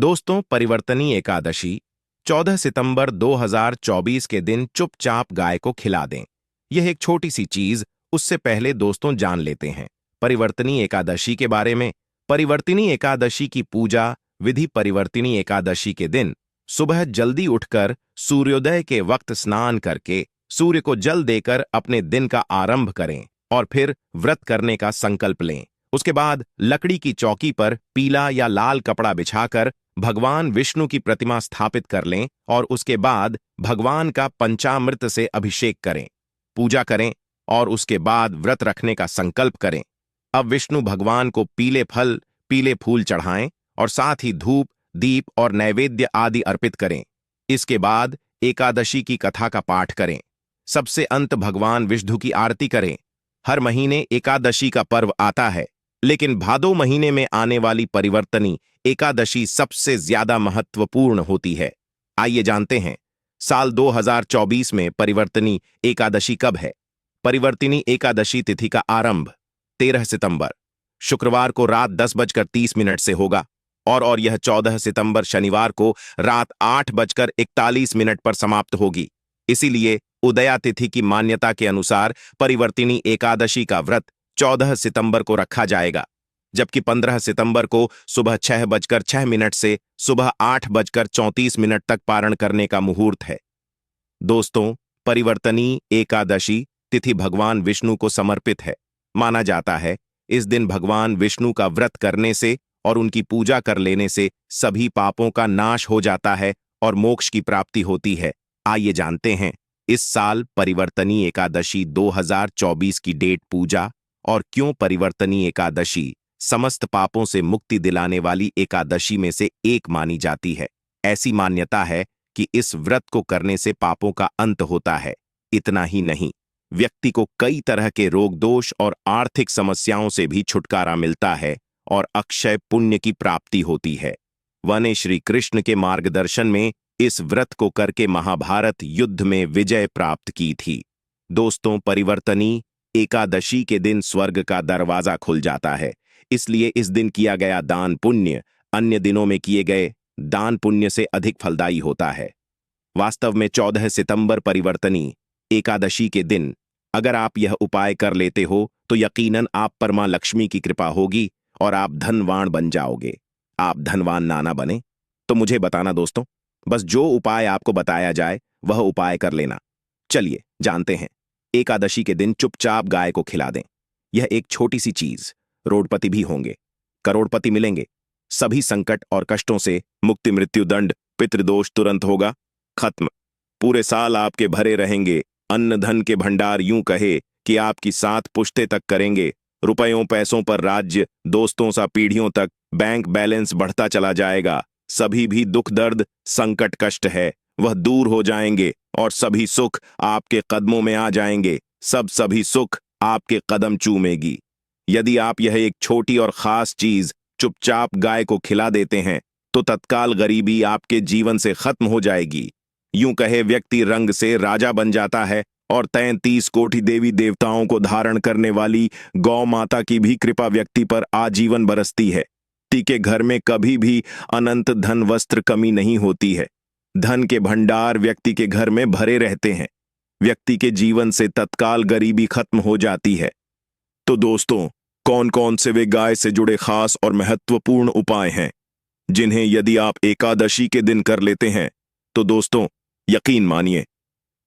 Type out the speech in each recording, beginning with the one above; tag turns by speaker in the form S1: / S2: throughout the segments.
S1: दोस्तों, परिवर्तनी एकादशी 14 सितंबर 2024 के दिन चुपचाप गाय को खिला दें। यह एक छोटी सी चीज, उससे पहले दोस्तों जान लेते हैं परिवर्तनी एकादशी के बारे में। परिवर्तनी एकादशी की पूजा विधि। परिवर्तनी एकादशी के दिन सुबह जल्दी उठकर सूर्योदय के वक्त स्नान करके सूर्य को जल देकर अपने दिन का आरंभ करें और फिर व्रत करने का संकल्प लें। उसके बाद लकड़ी की चौकी पर पीला या लाल कपड़ा बिछाकर भगवान विष्णु की प्रतिमा स्थापित कर लें और उसके बाद भगवान का पंचामृत से अभिषेक करें, पूजा करें और उसके बाद व्रत रखने का संकल्प करें। अब विष्णु भगवान को पीले फल, पीले फूल चढ़ाएं और साथ ही धूप, दीप और नैवेद्य आदि अर्पित करें। इसके बाद एकादशी की कथा का पाठ करें। सबसे अंत भगवान विष्णु की आरती करें। हर महीने एकादशी का पर्व आता है, लेकिन भादो महीने में आने वाली परिवर्तनी एकादशी सबसे ज्यादा महत्वपूर्ण होती है। आइए जानते हैं, साल 2024 में परिवर्तनी एकादशी कब है। परिवर्तनी एकादशी तिथि का आरंभ 13 सितंबर शुक्रवार को रात 10:30 से होगा और यह 14 सितंबर शनिवार को रात 8:41 पर समाप्त होगी। इसीलिए उदया तिथि की मान्यता के अनुसार परिवर्तनी एकादशी का व्रत 14 सितंबर को रखा जाएगा, जबकि 15 सितंबर को सुबह 6:06 से सुबह 8:34 तक पारण करने का मुहूर्त है। दोस्तों, परिवर्तनी एकादशी तिथि भगवान विष्णु को समर्पित है। माना जाता है इस दिन भगवान विष्णु का व्रत करने से और उनकी पूजा कर लेने से सभी पापों का नाश हो जाता है और मोक्ष की प्राप्ति होती है। आइए जानते हैं इस साल परिवर्तनी एकादशी 2024 की डेट, पूजा और क्यों परिवर्तनी एकादशी समस्त पापों से मुक्ति दिलाने वाली एकादशी में से एक मानी जाती है। ऐसी मान्यता है कि इस व्रत को करने से पापों का अंत होता है। इतना ही नहीं, व्यक्ति को कई तरह के रोग दोष और आर्थिक समस्याओं से भी छुटकारा मिलता है और अक्षय पुण्य की प्राप्ति होती है। वने श्री कृष्ण के मार्गदर्शन में इस व्रत को करके महाभारत युद्ध में विजय प्राप्त की थी। दोस्तों, परिवर्तनी एकादशी के दिन स्वर्ग का दरवाजा खुल जाता है, इसलिए इस दिन किया गया दान पुण्य अन्य दिनों में किए गए दान पुण्य से अधिक फलदायी होता है। वास्तव में 14 सितंबर परिवर्तनी एकादशी के दिन अगर आप यह उपाय कर लेते हो तो यकीनन आप पर मां लक्ष्मी की कृपा होगी और आप धनवान बन जाओगे। आप धनवान ना बने तो मुझे बताना दोस्तों, बस जो उपाय आपको बताया जाए वह उपाय कर लेना। चलिए जानते हैं। एकादशी के दिन चुपचाप गाय को खिला दें। यह एक छोटी सी चीज, रोडपति भी होंगे, करोड़पति मिलेंगे, सभी संकट और कष्टों से मुक्ति, मृत्यु दंड, पितृदोष तुरंत होगा खत्म। पूरे साल आपके भरे रहेंगे अन्न धन के भंडार, यूं कहे कि आपकी 7 पुश्ते तक करेंगे। रुपयों पैसों पर राज्य, दोस्तों सा पीढ़ियों तक बैंक बैलेंस बढ़ता चला जाएगा। सभी भी दुख दर्द संकट कष्ट है वह दूर हो जाएंगे और सभी सुख आपके कदमों में आ जाएंगे। सभी सुख आपके कदम चूमेगी। यदि आप यह एक छोटी और खास चीज चुपचाप गाय को खिला देते हैं तो तत्काल गरीबी आपके जीवन से खत्म हो जाएगी। यूं कहे व्यक्ति रंग से राजा बन जाता है और 33 कोटि देवी देवताओं को धारण करने वाली गौ माता की भी कृपा व्यक्ति पर आजीवन बरसती है। के घर में कभी भी अनंत धन वस्त्र कमी नहीं होती है। धन के भंडार व्यक्ति के घर में भरे रहते हैं। व्यक्ति के जीवन से तत्काल गरीबी खत्म हो जाती है। तो दोस्तों, कौन कौन से वे गाय से जुड़े खास और महत्वपूर्ण उपाय हैं जिन्हें यदि आप एकादशी के दिन कर लेते हैं तो दोस्तों यकीन मानिए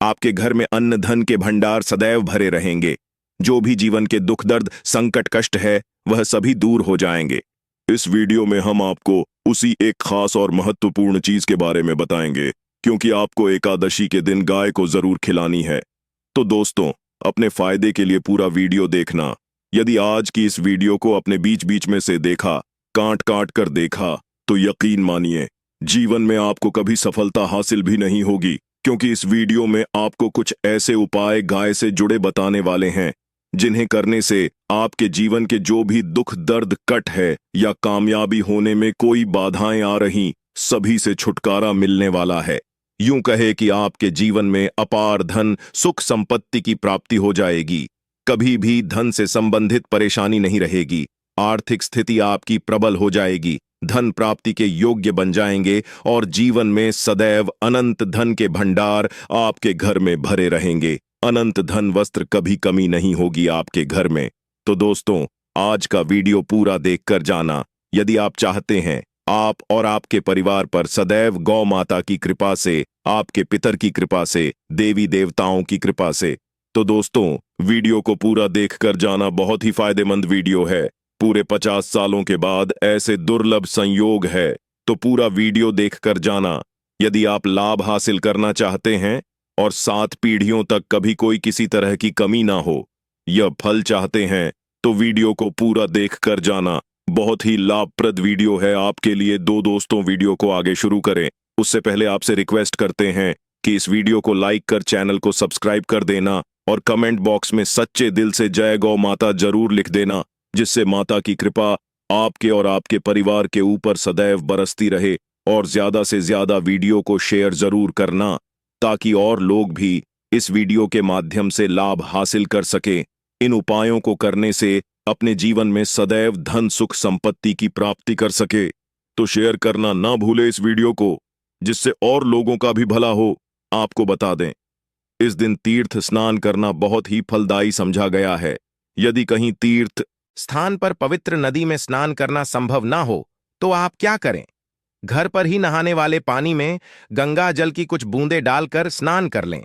S1: आपके घर में अन्न धन के भंडार सदैव भरे रहेंगे। जो भी जीवन के दुख दर्द संकट कष्ट है वह सभी दूर हो जाएंगे। इस वीडियो में हम आपको उसी एक खास और महत्वपूर्ण चीज के बारे में बताएंगे, क्योंकि आपको एकादशी के दिन गाय को जरूर खिलानी है। तो दोस्तों, अपने फायदे के लिए पूरा वीडियो देखना। यदि आज की इस वीडियो को अपने बीच बीच में से देखा, काट काट कर देखा, तो यकीन मानिए जीवन में आपको कभी सफलता हासिल भी नहीं होगी, क्योंकि इस वीडियो में आपको कुछ ऐसे उपाय गाय से जुड़े बताने वाले हैं जिन्हें करने से आपके जीवन के जो भी दुख दर्द कट है या कामयाबी होने में कोई बाधाएं आ रही, सभी से छुटकारा मिलने वाला है। यूं कहे कि आपके जीवन में अपार धन सुख संपत्ति की प्राप्ति हो जाएगी। कभी भी धन से संबंधित परेशानी नहीं रहेगी। आर्थिक स्थिति आपकी प्रबल हो जाएगी, धन प्राप्ति के योग्य बन जाएंगे और जीवन में सदैव अनंत धन के भंडार आपके घर में भरे रहेंगे। अनंत धन वस्त्र कभी कमी नहीं होगी आपके घर में। तो दोस्तों, आज का वीडियो पूरा देखकर जाना। यदि आप चाहते हैं आप और आपके परिवार पर सदैव गौ माता की कृपा से, आपके पितर की कृपा से, देवी देवताओं की कृपा से, तो दोस्तों वीडियो को पूरा देखकर जाना। बहुत ही फायदेमंद वीडियो है। पूरे 50 सालों के बाद ऐसे दुर्लभ संयोग है, तो पूरा वीडियो देखकर जाना। यदि आप लाभ हासिल करना चाहते हैं और 7 पीढ़ियों तक कभी कोई किसी तरह की कमी ना हो, यह फल चाहते हैं, तो वीडियो को पूरा देखकर जाना। बहुत ही लाभप्रद वीडियो है आपके लिए। दोस्तों, वीडियो को आगे शुरू करें उससे पहले आपसे रिक्वेस्ट करते हैं कि इस वीडियो को लाइक कर चैनल को सब्सक्राइब कर देना और कमेंट बॉक्स में सच्चे दिल से जय गौ माता जरूर लिख देना, जिससे माता की कृपा आपके और आपके परिवार के ऊपर सदैव बरसती रहे। और ज्यादा से ज्यादा वीडियो को शेयर जरूर करना, ताकि और लोग भी इस वीडियो के माध्यम से लाभ हासिल कर सके। इन उपायों को करने से अपने जीवन में सदैव धन सुख संपत्ति की प्राप्ति कर सके। तो शेयर करना ना भूले इस वीडियो को, जिससे और लोगों का भी भला हो। आपको बता दें, इस दिन तीर्थ स्नान करना बहुत ही फलदायी समझा गया है। यदि कहीं तीर्थ स्थान पर पवित्र नदी में स्नान करना संभव ना हो, तो आप क्या करें? घर पर ही नहाने वाले पानी में गंगा जल की कुछ बूंदें डालकर स्नान कर लें।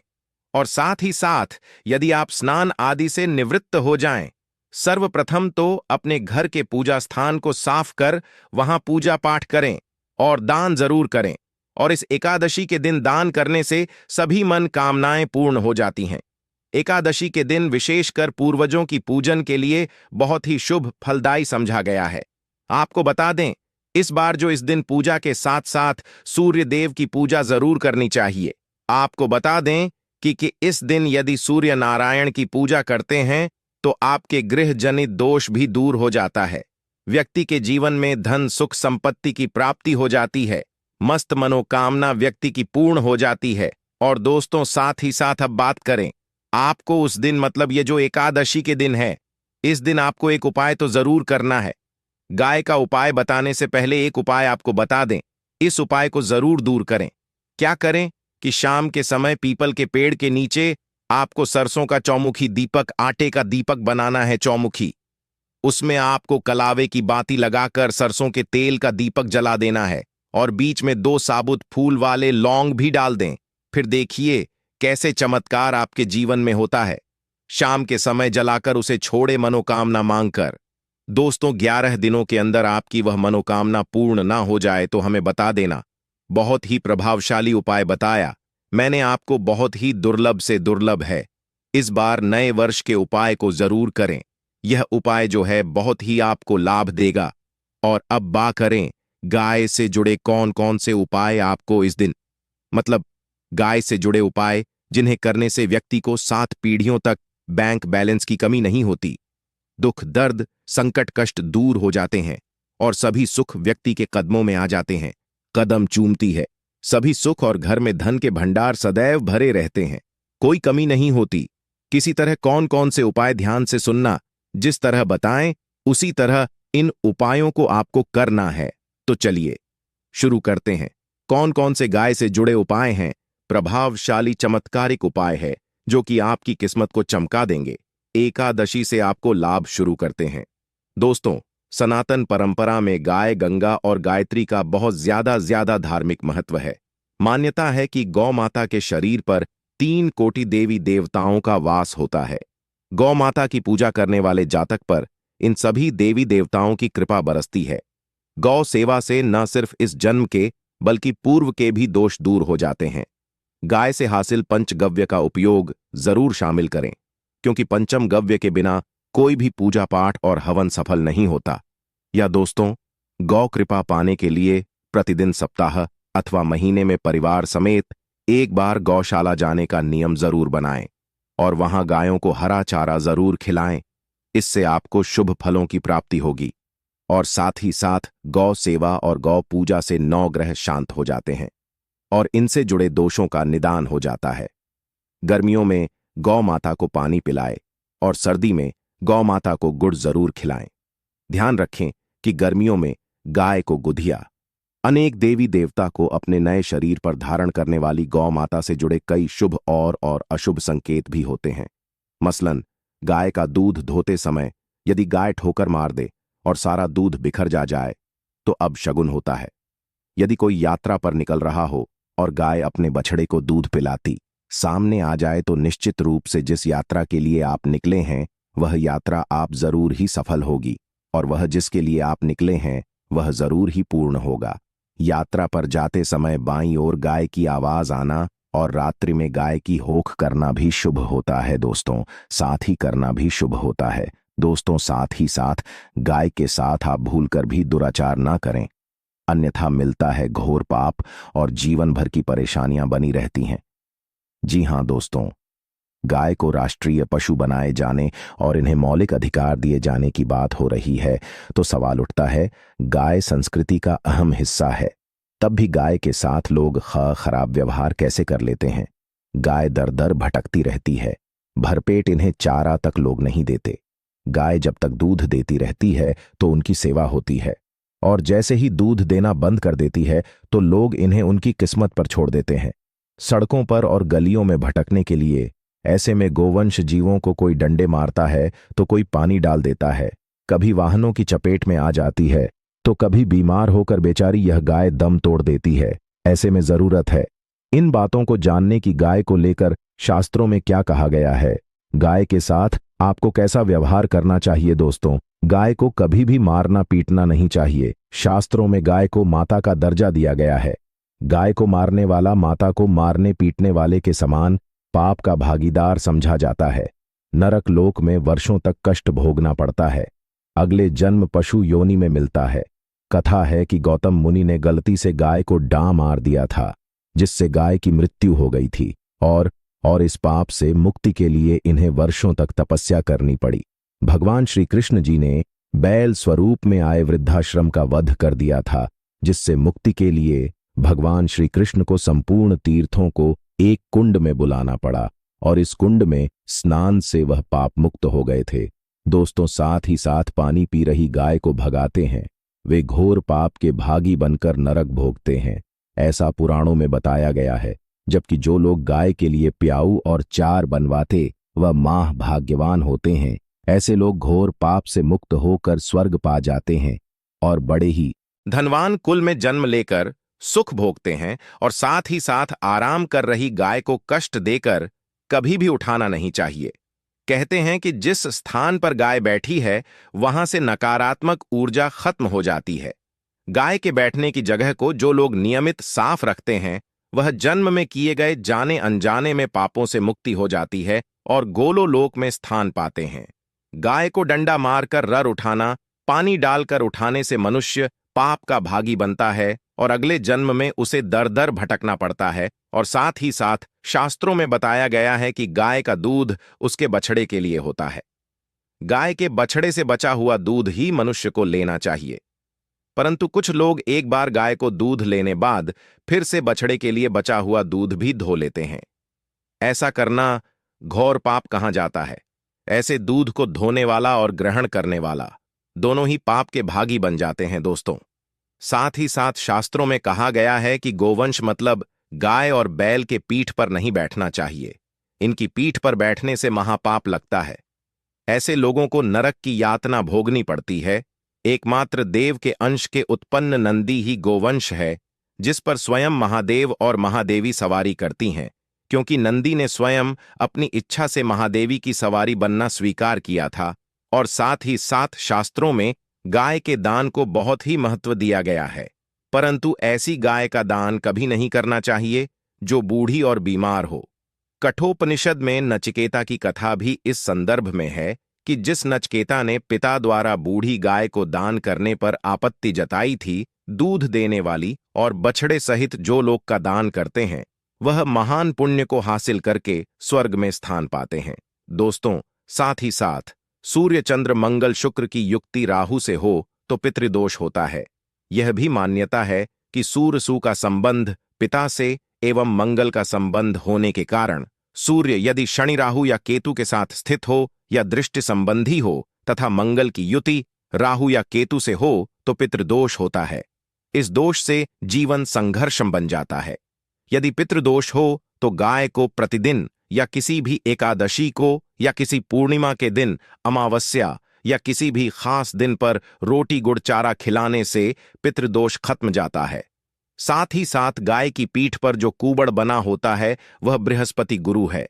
S1: और साथ ही साथ यदि आप स्नान आदि से निवृत्त हो जाएं, सर्वप्रथम तो अपने घर के पूजा स्थान को साफ कर वहां पूजा पाठ करें और दान जरूर करें। और इस एकादशी के दिन दान करने से सभी मन कामनाएं पूर्ण हो जाती हैं। एकादशी के दिन विशेषकर पूर्वजों की पूजन के लिए बहुत ही शुभ फलदायी समझा गया है। आपको बता दें, इस बार जो इस दिन पूजा के साथ साथ सूर्य देव की पूजा जरूर करनी चाहिए। आपको बता दें कि इस दिन यदि सूर्य नारायण की पूजा करते हैं तो आपके गृह जनित दोष भी दूर हो जाता है। व्यक्ति के जीवन में धन सुख संपत्ति की प्राप्ति हो जाती है। मस्त मनोकामना व्यक्ति की पूर्ण हो जाती है। और दोस्तों, साथ ही साथ अब बात करें, आपको उस दिन मतलब ये जो एकादशी के दिन है, इस दिन आपको एक उपाय तो जरूर करना है। गाय का उपाय बताने से पहले एक उपाय आपको बता दें। इस उपाय को जरूर दूर करें। क्या करें कि शाम के समय पीपल के पेड़ के नीचे आपको सरसों का चौमुखी दीपक, आटे का दीपक बनाना है चौमुखी। उसमें आपको कलावे की बाती लगाकर सरसों के तेल का दीपक जला देना है और बीच में 2 साबुत फूल वाले लौंग भी डाल दें। फिर देखिए कैसे चमत्कार आपके जीवन में होता है। शाम के समय जलाकर उसे छोड़े मनोकामना मांगकर। दोस्तों, 11 दिनों के अंदर आपकी वह मनोकामना पूर्ण ना हो जाए तो हमें बता देना। बहुत ही प्रभावशाली उपाय बताया मैंने आपको, बहुत ही दुर्लभ से दुर्लभ है। इस बार नए वर्ष के उपाय को जरूर करें। यह उपाय जो है बहुत ही आपको लाभ देगा। और अब बात करें गाय से जुड़े कौन कौन से उपाय आपको इस दिन, मतलब गाय से जुड़े उपाय जिन्हें करने से व्यक्ति को 7 पीढ़ियों तक बैंक बैलेंस की कमी नहीं होती, दुख दर्द संकट कष्ट दूर हो जाते हैं और सभी सुख व्यक्ति के कदमों में आ जाते हैं। कदम चूमती है सभी सुख और घर में धन के भंडार सदैव भरे रहते हैं, कोई कमी नहीं होती। किसी तरह कौन कौन से उपाय ध्यान से सुनना, जिस तरह बताएं उसी तरह इन उपायों को आपको करना है। तो चलिए शुरू करते हैं। कौन कौन से गाय से जुड़े उपाय हैं? प्रभावशाली चमत्कारिक उपाय है जो कि आपकी किस्मत को चमका देंगे। एकादशी से आपको लाभ शुरू करते हैं। दोस्तों, सनातन परंपरा में गाय, गंगा और गायत्री का बहुत ज्यादा धार्मिक महत्व है। मान्यता है कि गौ माता के शरीर पर 3 कोटि देवी देवताओं का वास होता है। गौ माता की पूजा करने वाले जातक पर इन सभी देवी देवताओं की कृपा बरसती है। गौ सेवा से न सिर्फ इस जन्म के बल्कि पूर्व के भी दोष दूर हो जाते हैं। गाय से हासिल पंचगव्य का उपयोग जरूर शामिल करें, क्योंकि पंचम गव्य के बिना कोई भी पूजा पाठ और हवन सफल नहीं होता। या दोस्तों, गौ कृपा पाने के लिए प्रतिदिन, सप्ताह अथवा महीने में परिवार समेत एक बार गौशाला जाने का नियम जरूर बनाएं और वहां गायों को हरा चारा जरूर खिलाएं। इससे आपको शुभ फलों की प्राप्ति होगी। और साथ ही साथ गौ सेवा और गौ पूजा से 9 ग्रह शांत हो जाते हैं और इनसे जुड़े दोषों का निदान हो जाता है। गर्मियों में गौ माता को पानी पिलाएं और सर्दी में गौ माता को गुड़ जरूर खिलाएं। ध्यान रखें कि गर्मियों में गाय को गुधिया। अनेक देवी देवता को अपने नए शरीर पर धारण करने वाली गौ माता से जुड़े कई शुभ और अशुभ संकेत भी होते हैं। मसलन गाय का दूध धोते समय यदि गाय ठोकर मार दे और सारा दूध बिखर जाए तो अब शगुन होता है। यदि कोई यात्रा पर निकल रहा हो और गाय अपने बछड़े को दूध पिलाती सामने आ जाए तो निश्चित रूप से जिस यात्रा के लिए आप निकले हैं वह यात्रा आप जरूर ही सफल होगी और वह जिसके लिए आप निकले हैं वह जरूर ही पूर्ण होगा। यात्रा पर जाते समय बाईं ओर गाय की आवाज आना और रात्रि में गाय की होख करना भी शुभ होता है दोस्तों, साथ ही करना भी शुभ होता है दोस्तों। साथ ही साथ गाय के साथ आप भूलकर भी दुराचार ना करें, अन्यथा मिलता है घोर पाप और जीवन भर की परेशानियां बनी रहती हैं। जी हां दोस्तों, गाय को राष्ट्रीय पशु बनाए जाने और इन्हें मौलिक अधिकार दिए जाने की बात हो रही है तो सवाल उठता है, गाय संस्कृति का अहम हिस्सा है, तब भी गाय के साथ लोग खराब व्यवहार कैसे कर लेते हैं। गाय दर दर भटकती रहती है, भरपेट इन्हें चारा तक लोग नहीं देते। गाय जब तक दूध देती रहती है तो उनकी सेवा होती है और जैसे ही दूध देना बंद कर देती है तो लोग इन्हें उनकी किस्मत पर छोड़ देते हैं, सड़कों पर और गलियों में भटकने के लिए। ऐसे में गोवंश जीवों को कोई डंडे मारता है तो कोई पानी डाल देता है, कभी वाहनों की चपेट में आ जाती है तो कभी बीमार होकर बेचारी यह गाय दम तोड़ देती है। ऐसे में जरूरत है इन बातों को जानने की गाय को लेकर शास्त्रों में क्या कहा गया है, गाय के साथ आपको कैसा व्यवहार करना चाहिए। दोस्तों, गाय को कभी भी मारना पीटना नहीं चाहिए। शास्त्रों में गाय को माता का दर्जा दिया गया है। गाय को मारने वाला माता को मारने पीटने वाले के समान पाप का भागीदार समझा जाता है। नरक लोक में वर्षों तक कष्ट भोगना पड़ता है, अगले जन्म पशु योनि में मिलता है। कथा है कि गौतम मुनि ने गलती से गाय को डां मार दिया था जिससे गाय की मृत्यु हो गई थी और इस पाप से मुक्ति के लिए इन्हें वर्षों तक तपस्या करनी पड़ी। भगवान श्री कृष्ण जी ने बैल स्वरूप में आए वृद्धाश्रम का वध कर दिया था जिससे मुक्ति के लिए भगवान श्री कृष्ण को संपूर्ण तीर्थों को एक कुंड में बुलाना पड़ा और इस कुंड में स्नान से वह पाप मुक्त हो गए थे। दोस्तों, साथ ही साथ पानी पी रही गाय को भगाते हैं, वे घोर पाप के भागी बनकर नरक भोगते हैं, ऐसा पुराणों में बताया गया है। जबकि जो लोग गाय के लिए प्याऊ और चार बनवाते वह माह भाग्यवान होते हैं। ऐसे लोग घोर पाप से मुक्त होकर स्वर्ग पा जाते हैं और बड़े ही
S2: धनवान कुल में जन्म लेकर सुख भोगते हैं और साथ ही साथ आराम कर रही गाय को कष्ट देकर कभी भी उठाना नहीं चाहिए। कहते हैं कि जिस स्थान पर गाय बैठी है वहां से नकारात्मक ऊर्जा खत्म हो जाती है। गाय के बैठने की जगह को जो लोग नियमित साफ रखते हैं वह जन्म में किए गए जाने अनजाने में पापों से मुक्ति हो जाती है और गोलोलोक में स्थान पाते हैं। गाय को डंडा मारकर रर उठाना, पानी डालकर उठाने से मनुष्य पाप का भागी बनता है और अगले जन्म में उसे दर दर भटकना पड़ता है। और साथ ही साथ शास्त्रों में बताया गया है कि गाय का दूध उसके बछड़े के लिए होता है। गाय के बछड़े से बचा हुआ दूध ही मनुष्य को लेना चाहिए, परंतु कुछ लोग एक बार गाय को दूध लेने बाद फिर से बछड़े के लिए बचा हुआ दूध भी धो लेते हैं। ऐसा करना घोर पाप कहा जाता है। ऐसे दूध को धोने वाला और ग्रहण करने वाला दोनों ही पाप के भागी बन जाते हैं। दोस्तों, साथ ही साथ शास्त्रों में कहा गया है कि गोवंश मतलब गाय और बैल के पीठ पर नहीं बैठना चाहिए। इनकी पीठ पर बैठने से महापाप लगता है। ऐसे लोगों को नरक की यातना भोगनी पड़ती है। एकमात्र देव के अंश के उत्पन्न नंदी ही गोवंश है जिस पर स्वयं महादेव और महादेवी सवारी करती हैं, क्योंकि नंदी ने स्वयं अपनी इच्छा से महादेवी की सवारी बनना स्वीकार किया था। और साथ ही साथ शास्त्रों में गाय के दान को बहुत ही महत्व दिया गया है, परंतु ऐसी गाय का दान कभी नहीं करना चाहिए जो बूढ़ी और बीमार हो। कठोपनिषद में नचिकेता की कथा भी इस संदर्भ में है कि जिस नचिकेता ने पिता द्वारा बूढ़ी गाय को दान करने पर आपत्ति जताई थी, दूध देने वाली और बछड़े सहित जो लोग का दान करते हैं वह महान पुण्य को हासिल करके स्वर्ग में स्थान पाते हैं। दोस्तों, साथ ही साथ सूर्य चंद्र मंगल शुक्र की युक्ति राहु से हो तो पितृदोष होता है। यह भी मान्यता है कि सूर्य सु का संबंध पिता से एवं मंगल का संबंध होने के कारण सूर्य यदि शनि राहु या केतु के साथ स्थित हो या दृष्टि संबंधी हो तथा मंगल की युति राहु या केतु से हो तो पितृदोष होता है। इस दोष से जीवन संघर्षम बन जाता है। यदि पितृदोष हो तो गाय को प्रतिदिन या किसी भी एकादशी को या किसी पूर्णिमा के दिन, अमावस्या या किसी भी खास दिन पर रोटी गुड़ चारा खिलाने से पितृदोष खत्म जाता है। साथ ही साथ गाय की पीठ पर जो कूबड़ बना होता है वह बृहस्पति गुरु है।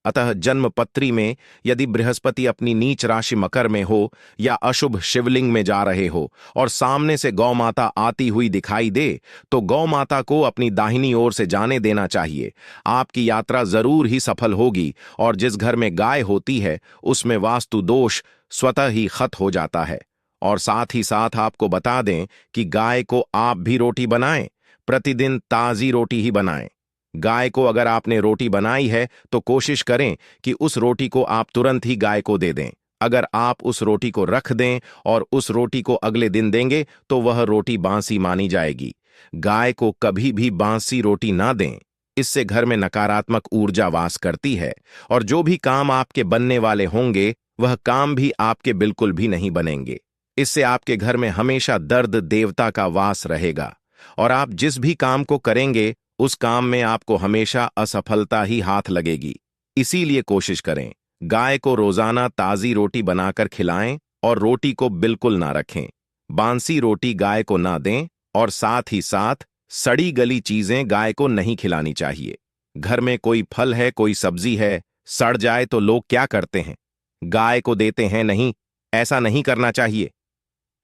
S2: अतः जन्म पत्री में यदि बृहस्पति अपनी नीच राशि मकर में हो या अशुभ शिवलिंग में जा रहे हो और सामने से गौ माता आती हुई दिखाई दे तो गौ माता को अपनी दाहिनी ओर से जाने देना चाहिए। आपकी यात्रा जरूर ही सफल होगी और जिस घर में गाय होती है उसमें वास्तु दोष स्वतः ही खत्म हो जाता है। और साथ ही साथ आपको बता दें कि गाय को आप भी रोटी बनाएं, प्रतिदिन ताजी रोटी ही बनाएं। गाय को अगर आपने रोटी बनाई है तो कोशिश करें कि उस रोटी को आप तुरंत ही गाय को दे दें। अगर आप उस रोटी को रख दें और उस रोटी को अगले दिन देंगे तो वह रोटी बासी मानी जाएगी। गाय को कभी भी बासी रोटी ना दें, इससे घर में नकारात्मक ऊर्जा वास करती है और जो भी काम आपके बनने वाले होंगे वह काम भी आपके बिल्कुल भी नहीं बनेंगे। इससे आपके घर में हमेशा दर्द देवता का वास रहेगा और आप जिस भी काम को करेंगे उस काम में आपको हमेशा असफलता ही हाथ लगेगी। इसीलिए कोशिश करें गाय को रोजाना ताजी रोटी बनाकर खिलाएं और रोटी को बिल्कुल ना रखें। बांसी रोटी गाय को ना दें और साथ ही साथ सड़ी गली चीजें गाय को नहीं खिलानी चाहिए। घर में कोई फल है, कोई सब्जी है, सड़ जाए तो लोग क्या करते हैं? गाय को देते हैं नहीं। ऐसा नहीं करना चाहिए।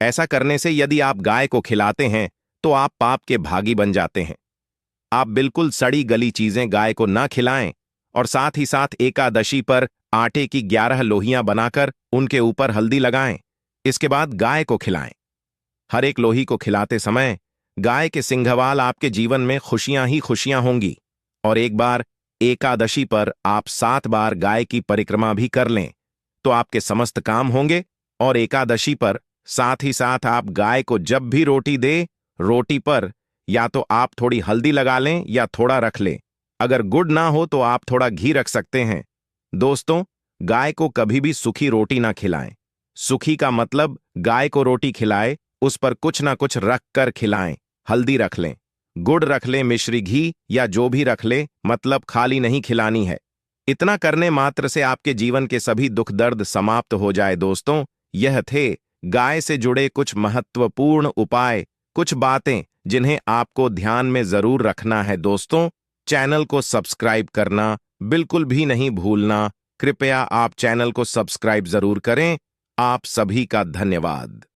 S2: ऐसा करने से यदि आप गाय को खिलाते हैं तो आप पाप के भागी बन जाते हैं। आप बिल्कुल सड़ी गली चीजें गाय को ना खिलाएं और साथ ही साथ एकादशी पर आटे की 11 लोहियां बनाकर उनके ऊपर हल्दी लगाएं। इसके बाद गाय को खिलाएं। हर एक लोही को खिलाते समय गाय के सिंघवाल आपके जीवन में खुशियां ही खुशियां होंगी। और एक बार एकादशी पर आप 7 बार गाय की परिक्रमा भी कर लें तो आपके समस्त काम होंगे। और एकादशी पर साथ ही साथ आप गाय को जब भी रोटी दे, रोटी पर या तो आप थोड़ी हल्दी लगा लें या थोड़ा रख लें। अगर गुड़ ना हो तो आप थोड़ा घी रख सकते हैं। दोस्तों, गाय को कभी भी सूखी रोटी ना खिलाएं। सूखी का मतलब गाय को रोटी खिलाए, उस पर कुछ ना कुछ रख कर खिलाएं। हल्दी रख लें, गुड़ रख लें, मिश्री घी या जो भी रख लें, मतलब खाली नहीं खिलानी है। इतना करने मात्र से आपके जीवन के सभी दुख दर्द समाप्त हो जाए। दोस्तों, यह थे गाय से जुड़े कुछ महत्वपूर्ण उपाय, कुछ बातें जिन्हें आपको ध्यान में जरूर रखना है। दोस्तों, चैनल को सब्सक्राइब करना बिल्कुल भी नहीं भूलना। कृपया आप चैनल को सब्सक्राइब जरूर करें। आप सभी का धन्यवाद।